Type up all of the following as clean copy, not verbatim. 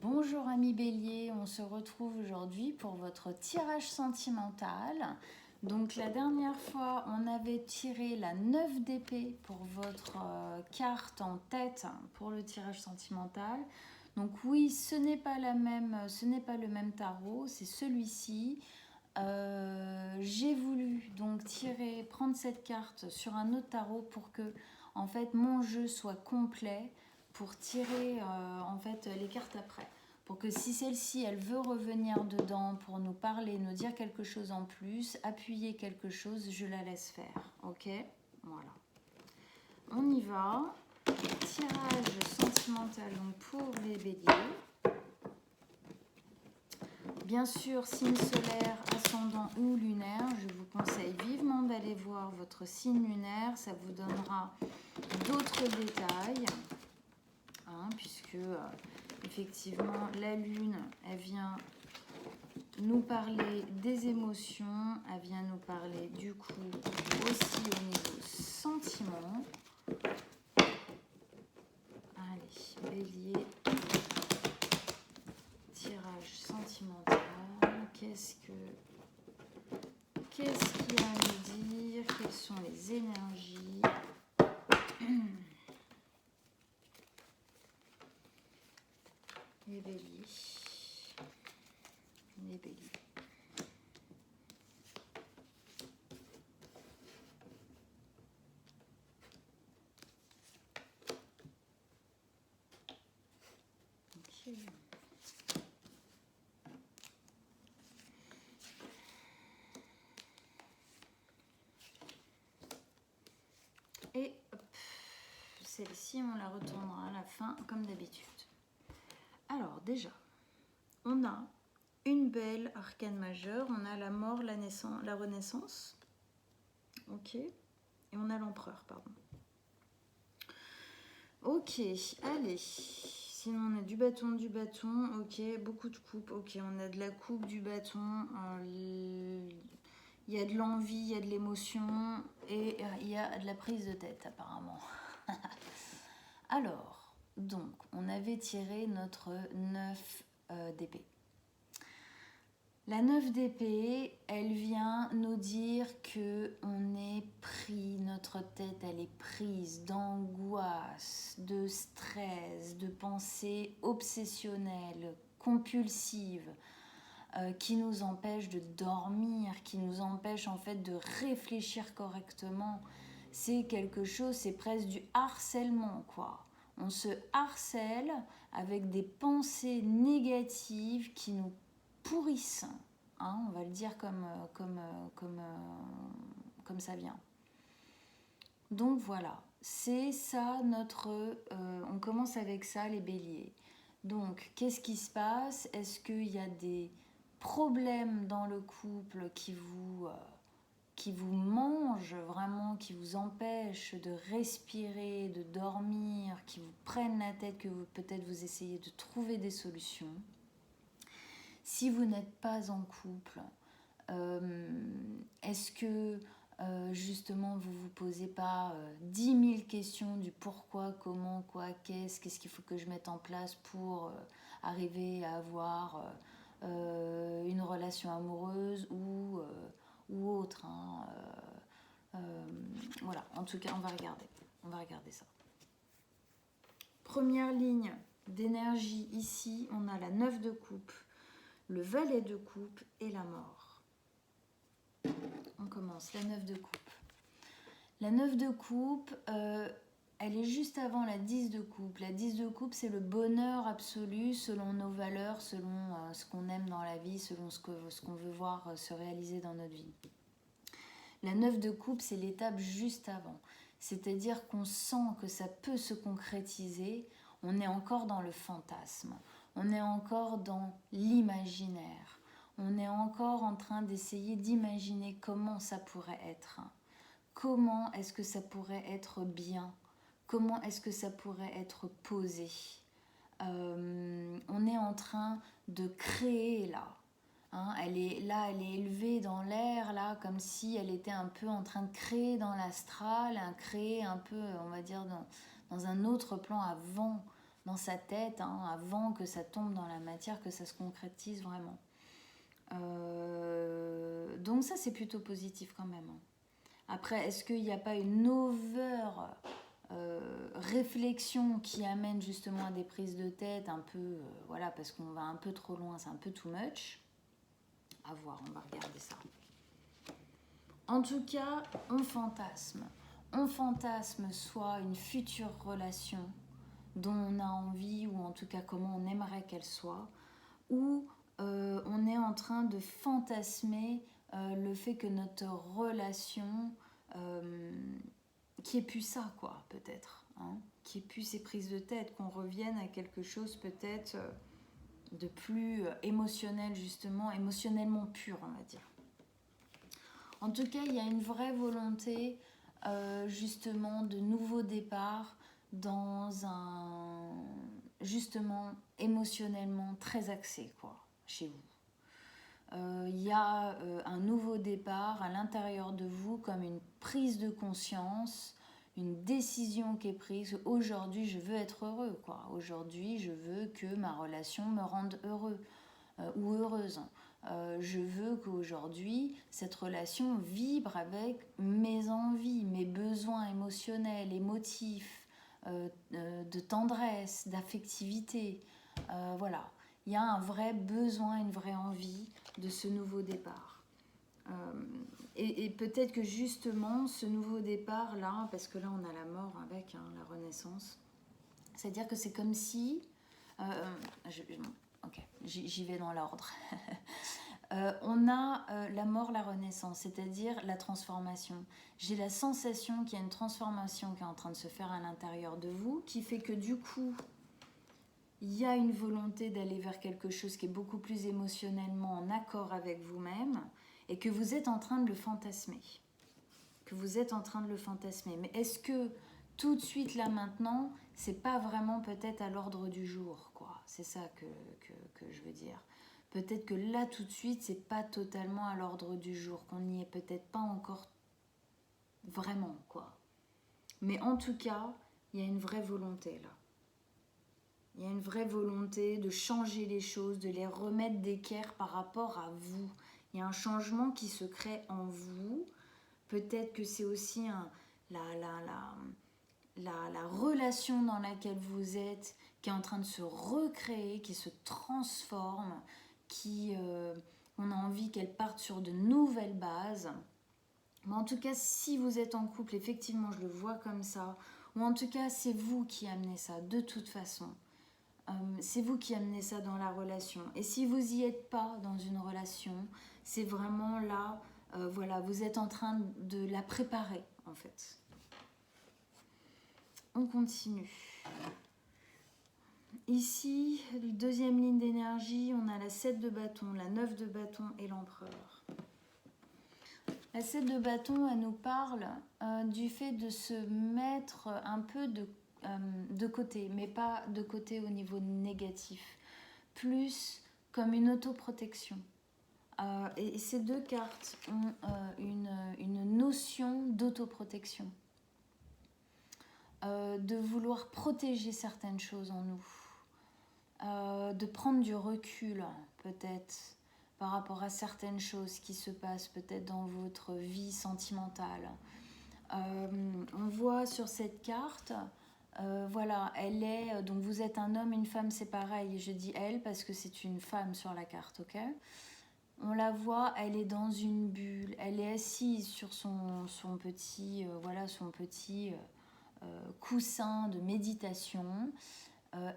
Bonjour amis Bélier, on se retrouve aujourd'hui pour votre tirage sentimental. Donc la dernière fois, on avait tiré la 9 d'épée pour votre carte en tête pour le tirage sentimental. Donc oui, ce n'est pas le même tarot, c'est celui-ci. J'ai voulu donc prendre cette carte sur un autre tarot pour que en fait mon jeu soit complet pour tirer en fait les cartes après. Pour que si celle-ci elle veut revenir dedans pour nous parler, nous dire quelque chose en plus, appuyer quelque chose, je la laisse faire. Ok, voilà. On y va. Tirage sentimental donc pour les béliers. Bien sûr, signe solaire, ascendant ou lunaire, je vous conseille vivement d'aller voir votre signe lunaire. Ça vous donnera d'autres détails, puisque effectivement, la lune, elle vient nous parler des émotions, elle vient nous parler du coup aussi au niveau sentiment. Allez, bélier, tirage sentimental. Qu'est-ce qu'il y a à nous dire? Quelles sont les énergies? Les béliers. Les béliers. Ok. Et celle-ci, on la retournera à la fin, comme d'habitude. Alors, déjà, on a une belle arcane majeure. On a la mort, la naissance, la renaissance. Ok. Et on a l'empereur, pardon. Ok, allez. Sinon, on a du bâton. Ok, beaucoup de coupes. Ok, on a de la coupe, du bâton. Il y a de l'envie, il y a de l'émotion et il y a de la prise de tête apparemment. Alors, donc, on avait tiré notre 9 d'épée. La 9 d'épée, elle vient nous dire que on est pris, notre tête elle est prise d'angoisse, de stress, de pensées obsessionnelles, compulsives, qui nous empêche de dormir, qui nous empêche en fait de réfléchir correctement. C'est quelque chose, c'est presque du harcèlement, quoi. On se harcèle avec des pensées négatives qui nous pourrissent. On va le dire comme ça vient. Donc voilà, c'est ça notre... on commence avec ça les béliers. Donc qu'est-ce qui se passe? Est-ce qu'il y a des problèmes dans le couple qui vous mangent vraiment, qui vous empêchent de respirer, de dormir, qui vous prennent la tête, que peut-être vous essayez de trouver des solutions? Si vous n'êtes pas en couple, est-ce que justement vous vous posez pas 10 000 questions du pourquoi, comment, quoi, qu'est-ce qu'il faut que je mette en place pour arriver à avoir une relation amoureuse ou autre, voilà, en tout cas on va regarder ça. Première ligne d'énergie ici, on a la 9 de coupe, le valet de coupe et la mort. On commence, la 9 de coupe. La 9 de coupe, elle est juste avant la 10 de coupe. La 10 de coupe, c'est le bonheur absolu selon nos valeurs, selon ce qu'on aime dans la vie, selon ce qu'on veut voir se réaliser dans notre vie. La 9 de coupe, c'est l'étape juste avant. C'est-à-dire qu'on sent que ça peut se concrétiser. On est encore dans le fantasme. On est encore dans l'imaginaire. On est encore en train d'essayer d'imaginer comment ça pourrait être. Comment est-ce que ça pourrait être bien? Comment est-ce que ça pourrait être posé? On est en train de créer là. Elle est élevée dans l'air, là, comme si elle était un peu en train de créer dans l'astral, créer un peu, on va dire, dans un autre plan avant dans sa tête, hein, avant que ça tombe dans la matière, que ça se concrétise vraiment. Donc ça, c'est plutôt positif quand même. Après, est-ce qu'il n'y a pas une réflexion qui amène justement à des prises de tête un peu, voilà, parce qu'on va un peu trop loin, c'est un peu too much. À voir, on va regarder ça. En tout cas, on fantasme. On fantasme soit une future relation dont on a envie, ou en tout cas comment on aimerait qu'elle soit, ou on est en train de fantasmer le fait que notre relation, qui est plus ça, quoi, peut-être, hein, qui est plus ces prises de tête, qu'on revienne à quelque chose peut-être de plus émotionnel, justement, émotionnellement pur, on va dire. En tout cas, il y a une vraie volonté, justement, de nouveau départ dans un, justement, émotionnellement très axé, quoi, chez vous. Il y a un nouveau départ à l'intérieur de vous, comme une prise de conscience, une décision qui est prise. Aujourd'hui, je veux être heureux, quoi. Aujourd'hui, je veux que ma relation me rende heureux ou heureuse. Je veux qu'aujourd'hui, cette relation vibre avec mes envies, mes besoins émotionnels, émotifs, de tendresse, d'affectivité. Voilà, il y a un vrai besoin, une vraie envie de ce nouveau départ. Et peut-être que justement, ce nouveau départ-là, parce que là, on a la mort avec, hein, la renaissance, c'est-à-dire que c'est comme si... ok, j'y vais dans l'ordre. On a la mort, la renaissance, c'est-à-dire la transformation. J'ai la sensation qu'il y a une transformation qui est en train de se faire à l'intérieur de vous, qui fait que du coup, il y a une volonté d'aller vers quelque chose qui est beaucoup plus émotionnellement en accord avec vous-même, et que vous êtes en train de le fantasmer. Mais est-ce que tout de suite, là, maintenant, c'est pas vraiment peut-être à l'ordre du jour, quoi. C'est ça que je veux dire. Peut-être que là, tout de suite, c'est pas totalement à l'ordre du jour, qu'on n'y est peut-être pas encore vraiment, quoi. Mais en tout cas, il y a une vraie volonté, là. Il y a une vraie volonté de changer les choses, de les remettre d'équerre par rapport à vous. Il y a un changement qui se crée en vous. Peut-être que c'est aussi la relation dans laquelle vous êtes qui est en train de se recréer, qui se transforme, on a envie qu'elle parte sur de nouvelles bases. Mais en tout cas, si vous êtes en couple, effectivement, je le vois comme ça, ou en tout cas, c'est vous qui amenez ça, de toute façon. C'est vous qui amenez ça dans la relation. Et si vous n'y êtes pas dans une relation, c'est vraiment là, voilà, vous êtes en train de la préparer, en fait. On continue. Ici, deuxième ligne d'énergie, on a la 7 de bâton, la 9 de bâton et l'empereur. La 7 de bâton, elle nous parle du fait de se mettre un peu de côté, mais pas de côté au niveau négatif, plus comme une autoprotection. Et ces deux cartes ont une notion d'autoprotection, de vouloir protéger certaines choses en nous, de prendre du recul peut-être par rapport à certaines choses qui se passent peut-être dans votre vie sentimentale. On voit sur cette carte, voilà, elle est, donc vous êtes un homme, une femme, c'est pareil, je dis elle parce que c'est une femme sur la carte, ok ? On la voit, elle est dans une bulle, elle est assise sur son petit, coussin de méditation.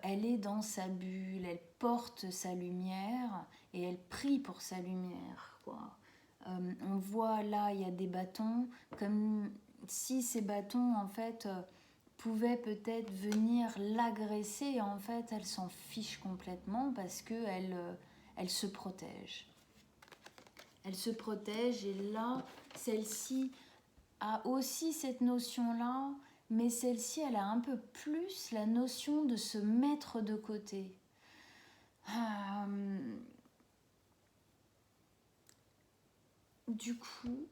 Elle est dans sa bulle, elle porte sa lumière et elle prie pour sa lumière, quoi. On voit là, il y a des bâtons, comme si ces bâtons, en fait, pouvaient peut-être venir l'agresser. En fait, elle s'en fiche complètement parce qu'elle elle se protège. Elle se protège et là, celle-ci a aussi cette notion-là, mais celle-ci, elle a un peu plus la notion de se mettre de côté. Du coup,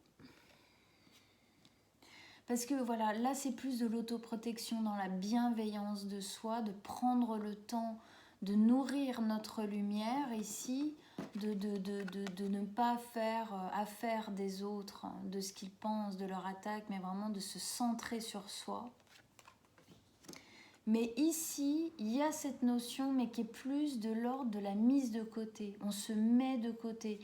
Parce que voilà, là c'est plus de l'autoprotection dans la bienveillance de soi, de prendre le temps de nourrir notre lumière ici, de ne pas faire affaire des autres, hein, de ce qu'ils pensent, de leur attaque, mais vraiment de se centrer sur soi. Mais ici, il y a cette notion, mais qui est plus de l'ordre de la mise de côté. On se met de côté.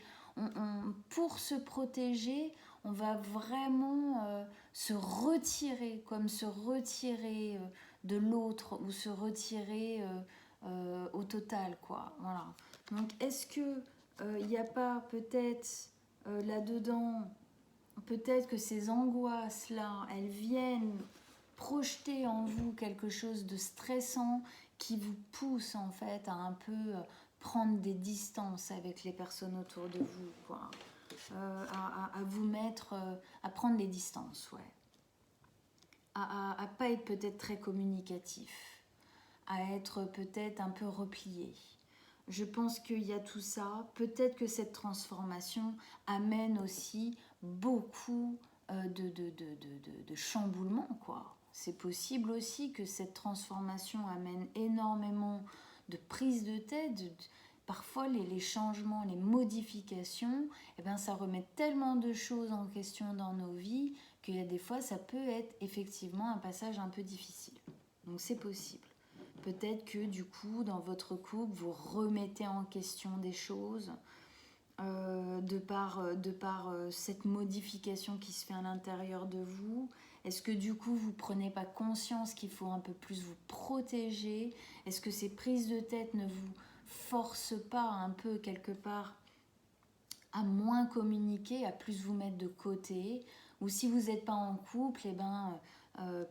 Pour se protéger, on va vraiment se retirer, comme se retirer de l'autre ou se retirer au total, quoi. Voilà. Donc, est-ce que il n'y a pas peut-être là-dedans, peut-être que ces angoisses-là, elles viennent projeter en vous quelque chose de stressant qui vous pousse en fait à un peu prendre des distances avec les personnes autour de vous, quoi. À vous mettre, à prendre des distances, ouais. À pas être peut-être très communicatif, à être peut-être un peu replié. Je pense qu'il y a tout ça. Peut-être que cette transformation amène aussi beaucoup de chamboulement, quoi. C'est possible aussi que cette transformation amène énormément de prise de tête. Parfois, les changements, les modifications, eh ben, ça remet tellement de choses en question dans nos vies qu'il y a des fois, ça peut être effectivement un passage un peu difficile. Donc, c'est possible. Peut-être que du coup, dans votre couple, vous remettez en question des choses de par cette modification qui se fait à l'intérieur de vous. Est-ce que du coup, vous ne prenez pas conscience qu'il faut un peu plus vous protéger? Est-ce que ces prises de tête ne vous forcent pas un peu quelque part à moins communiquer, à plus vous mettre de côté? Ou si vous n'êtes pas en couple, eh ben,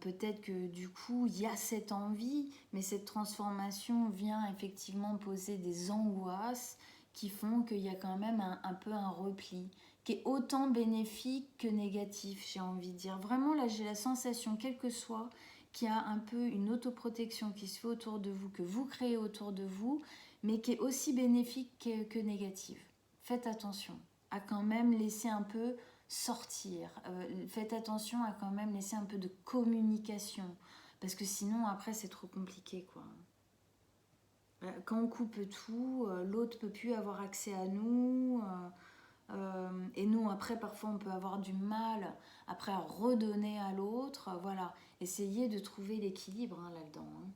peut-être que du coup, il y a cette envie, mais cette transformation vient effectivement poser des angoisses qui font qu'il y a quand même un peu un repli, qui est autant bénéfique que négatif, j'ai envie de dire. Vraiment, là, j'ai la sensation, quel que soit, qu'il y a un peu une autoprotection qui se fait autour de vous, que vous créez autour de vous, mais qui est aussi bénéfique que négative. Faites attention à quand même laisser un peu sortir. Faites attention à quand même laisser un peu de communication. Parce que sinon, après, c'est trop compliqué, quoi. Quand on coupe tout, l'autre ne peut plus avoir accès à nous. Et nous, après, parfois, on peut avoir du mal après à redonner à l'autre. Voilà. Essayez de trouver l'équilibre hein, là-dedans. Hein.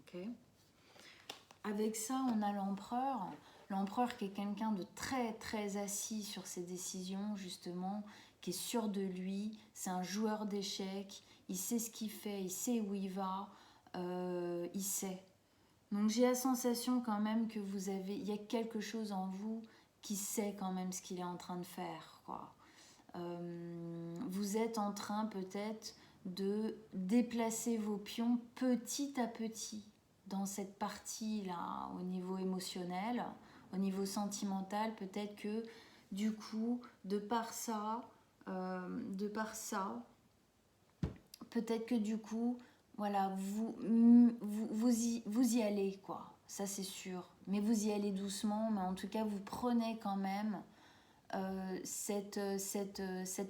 Ok. Avec ça, on a l'empereur. L'empereur qui est quelqu'un de très très assis sur ses décisions, justement, qui est sûr de lui. C'est un joueur d'échecs. Il sait ce qu'il fait, il sait où il va. Il sait. Donc j'ai la sensation quand même que il y a quelque chose en vous qui sait quand même ce qu'il est en train de faire, quoi. Vous êtes en train peut-être de déplacer vos pions petit à petit dans cette partie-là, au niveau émotionnel, au niveau sentimental, peut-être que du coup, de par ça, peut-être que du coup, voilà, vous y allez, quoi. Ça, c'est sûr. Mais vous y allez doucement, mais en tout cas, vous prenez quand même cette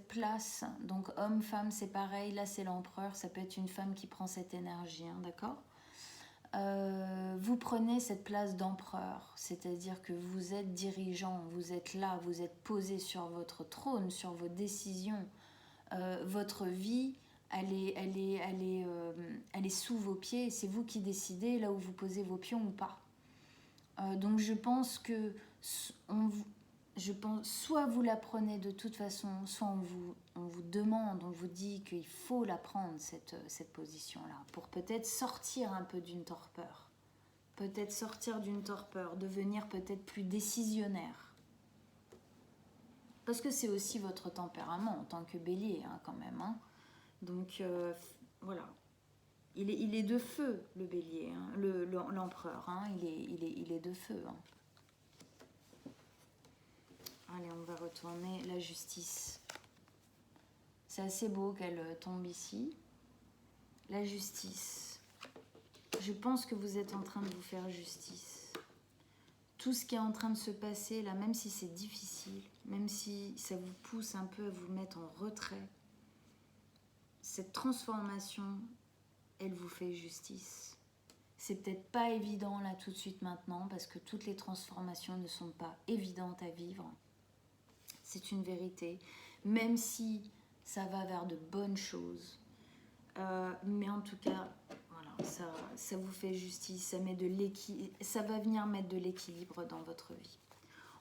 place. Donc, homme, femme, c'est pareil. Là, c'est l'empereur. Ça peut être une femme qui prend cette énergie, hein, d'accord ? Vous prenez cette place d'empereur, c'est-à-dire que vous êtes dirigeant, vous êtes là, vous êtes posé sur votre trône, sur vos décisions. Votre vie, elle est sous vos pieds, c'est vous qui décidez là où vous posez vos pions ou pas. Donc je pense que soit vous la prenez de toute façon, soit on vous demande, on vous dit qu'il faut la prendre, cette position-là, pour peut-être sortir un peu d'une torpeur. Peut-être sortir d'une torpeur, devenir peut-être plus décisionnaire. Parce que c'est aussi votre tempérament en tant que bélier, hein, quand même. Hein. Donc, voilà. Il est de feu, le bélier, hein, l'empereur. Hein, il est de feu. Hein. Allez, on va retourner la justice. C'est assez beau qu'elle tombe ici. La justice. Je pense que vous êtes en train de vous faire justice. Tout ce qui est en train de se passer, là, même si c'est difficile, même si ça vous pousse un peu à vous mettre en retrait, cette transformation, elle vous fait justice. C'est peut-être pas évident là tout de suite maintenant parce que toutes les transformations ne sont pas évidentes à vivre. C'est une vérité, même si ça va vers de bonnes choses. Mais en tout cas, voilà, ça vous fait justice, ça va venir mettre de l'équilibre dans votre vie.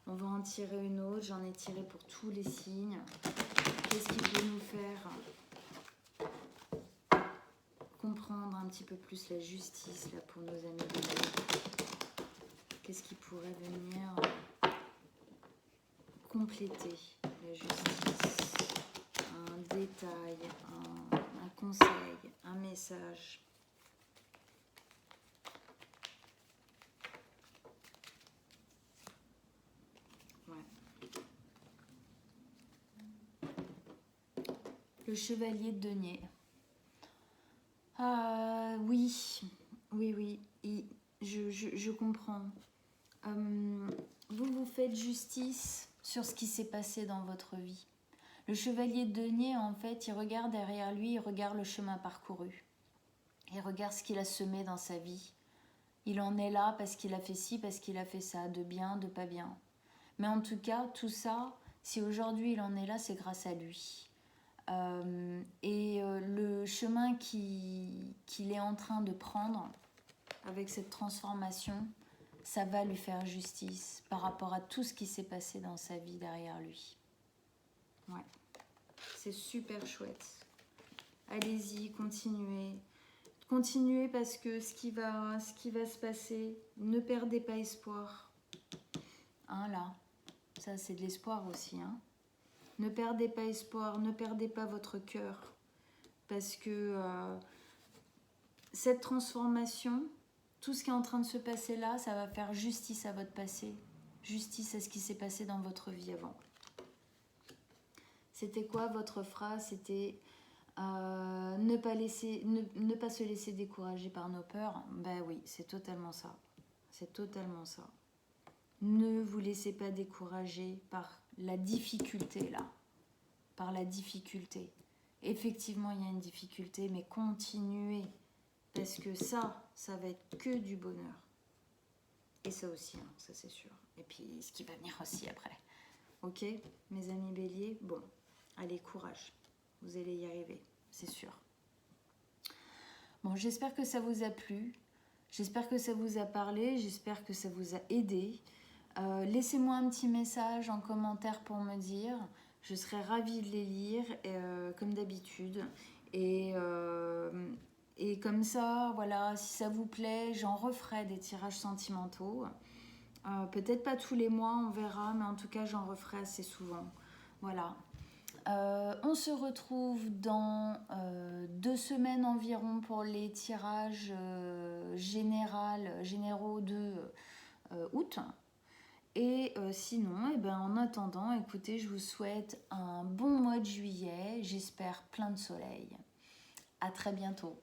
On va en tirer une autre, j'en ai tiré pour tous les signes. Qu'est-ce qui peut nous faire comprendre un petit peu plus la justice là, pour nos amis béliers? Qu'est-ce qui pourrait venir compléter la justice? Un détail, un conseil, un message. Le chevalier de denier. Oui, je comprends. Vous faites justice sur ce qui s'est passé dans votre vie. Le chevalier de denier, en fait, il regarde derrière lui, il regarde le chemin parcouru. Il regarde ce qu'il a semé dans sa vie. Il en est là parce qu'il a fait ci, parce qu'il a fait ça, de bien, de pas bien. Mais en tout cas, tout ça, si aujourd'hui il en est là, c'est grâce à lui. Le chemin qu'il est en train de prendre avec cette transformation, ça va lui faire justice par rapport à tout ce qui s'est passé dans sa vie derrière lui. Ouais, c'est super chouette. Allez-y, continuez. Continuez parce que ce qui va se passer, ne perdez pas espoir. Hein, là, ça c'est de l'espoir aussi, hein. Ne perdez pas espoir, ne perdez pas votre cœur. Parce que cette transformation, tout ce qui est en train de se passer là, ça va faire justice à votre passé. Justice à ce qui s'est passé dans votre vie avant. C'était quoi votre phrase? C'était ne pas se laisser décourager par nos peurs. Ben oui, c'est totalement ça. C'est totalement ça. Ne vous laissez pas décourager par la difficulté là. Par la difficulté. Effectivement, il y a une difficulté, mais continuez. Parce que ça va être que du bonheur. Et ça aussi, hein, ça c'est sûr. Et puis, ce qui va venir aussi après. Ok, mes amis béliers? Bon, allez, courage. Vous allez y arriver, c'est sûr. Bon, j'espère que ça vous a plu. J'espère que ça vous a parlé. J'espère que ça vous a aidé. Laissez-moi un petit message en commentaire pour me dire. Je serais ravie de les lire, comme d'habitude. Et comme ça, voilà, si ça vous plaît, j'en referai des tirages sentimentaux. Peut-être pas tous les mois, on verra, mais en tout cas, j'en referai assez souvent. Voilà. On se retrouve dans 2 semaines environ pour les tirages généraux de août. Et sinon, en attendant, écoutez, je vous souhaite un bon mois de juillet. J'espère plein de soleil. À très bientôt.